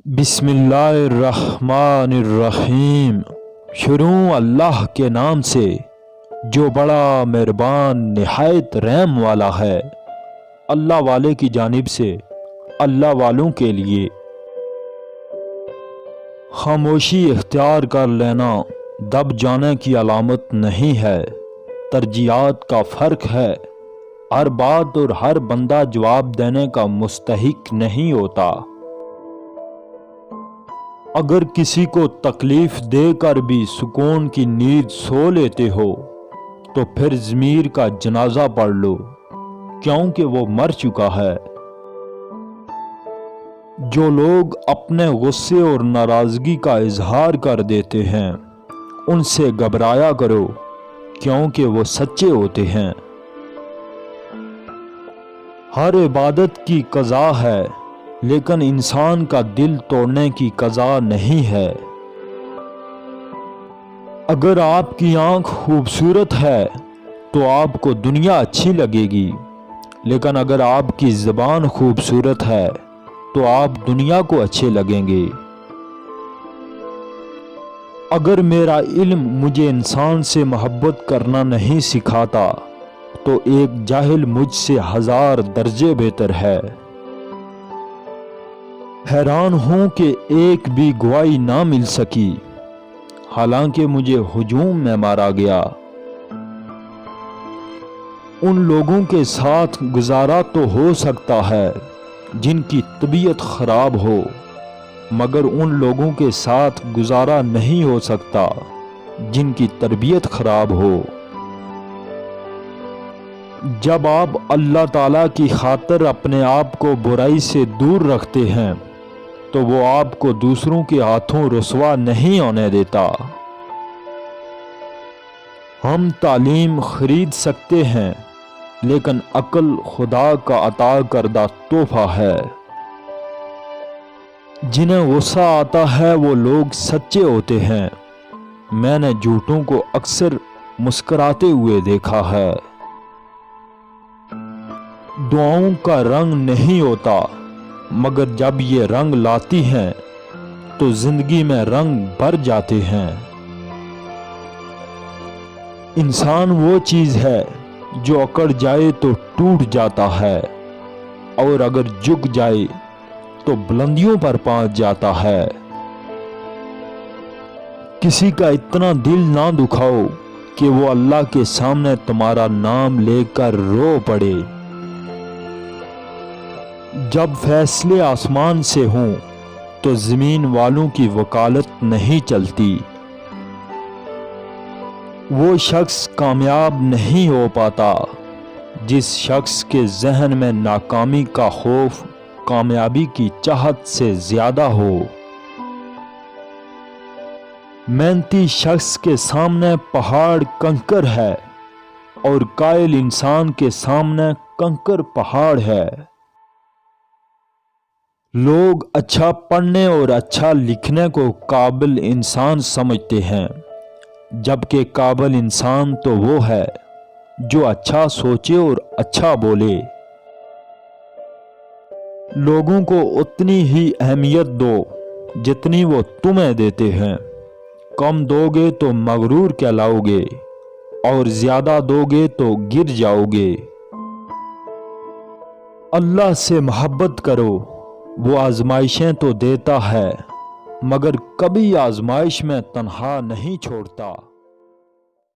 بسم اللہ الرحمن الرحیم۔ شروع اللہ کے نام سے جو بڑا مہربان نہایت رحم والا ہے۔ اللہ والے کی جانب سے اللہ والوں کے لیے خاموشی اختیار کر لینا دب جانے کی علامت نہیں ہے، ترجیحات کا فرق ہے۔ ہر بات اور ہر بندہ جواب دینے کا مستحق نہیں ہوتا۔ اگر کسی کو تکلیف دے کر بھی سکون کی نیند سو لیتے ہو تو پھر ضمیر کا جنازہ پڑھ لو، کیونکہ وہ مر چکا ہے۔ جو لوگ اپنے غصے اور ناراضگی کا اظہار کر دیتے ہیں ان سے گھبرایا کرو، کیونکہ وہ سچے ہوتے ہیں۔ ہر عبادت کی قضا ہے، لیکن انسان کا دل توڑنے کی قضا نہیں ہے۔ اگر آپ کی آنکھ خوبصورت ہے تو آپ کو دنیا اچھی لگے گی، لیکن اگر آپ کی زبان خوبصورت ہے تو آپ دنیا کو اچھے لگیں گے۔ اگر میرا علم مجھے انسان سے محبت کرنا نہیں سکھاتا تو ایک جاہل مجھ سے 1000 درجے بہتر ہے۔ حیران ہوں کہ ایک بھی گواہی نہ مل سکی، حالانکہ مجھے ہجوم میں مارا گیا۔ ان لوگوں کے ساتھ گزارا تو ہو سکتا ہے جن کی طبیعت خراب ہو، مگر ان لوگوں کے ساتھ گزارا نہیں ہو سکتا جن کی تربیت خراب ہو۔ جب آپ اللہ تعالیٰ کی خاطر اپنے آپ کو برائی سے دور رکھتے ہیں تو وہ آپ کو دوسروں کے ہاتھوں رسوا نہیں ہونے دیتا۔ ہم تعلیم خرید سکتے ہیں، لیکن عقل خدا کا عطا کردہ تحفہ ہے۔ جنہیں غصہ آتا ہے وہ لوگ سچے ہوتے ہیں۔ میں نے جھوٹوں کو اکثر مسکراتے ہوئے دیکھا ہے۔ دعاؤں کا رنگ نہیں ہوتا، مگر جب یہ رنگ لاتی ہیں تو زندگی میں رنگ بھر جاتے ہیں۔ انسان وہ چیز ہے جو اکڑ جائے تو ٹوٹ جاتا ہے، اور اگر جھک جائے تو بلندیوں پر پہنچ جاتا ہے۔ کسی کا اتنا دل نہ دکھاؤ کہ وہ اللہ کے سامنے تمہارا نام لے کر رو پڑے۔ جب فیصلے آسمان سے ہوں تو زمین والوں کی وکالت نہیں چلتی۔ وہ شخص کامیاب نہیں ہو پاتا جس شخص کے ذہن میں ناکامی کا خوف کامیابی کی چاہت سے زیادہ ہو۔ محنتی شخص کے سامنے پہاڑ کنکر ہے، اور قائل انسان کے سامنے کنکر پہاڑ ہے۔ لوگ اچھا پڑھنے اور اچھا لکھنے کو قابل انسان سمجھتے ہیں، جبکہ قابل انسان تو وہ ہے جو اچھا سوچے اور اچھا بولے۔ لوگوں کو اتنی ہی اہمیت دو جتنی وہ تمہیں دیتے ہیں۔ کم دو گے تو مغرور کہلاؤ گے، اور زیادہ دو گے تو گر جاؤ گے۔ اللہ سے محبت کرو، وہ آزمائشیں تو دیتا ہے مگر کبھی آزمائش میں تنہا نہیں چھوڑتا۔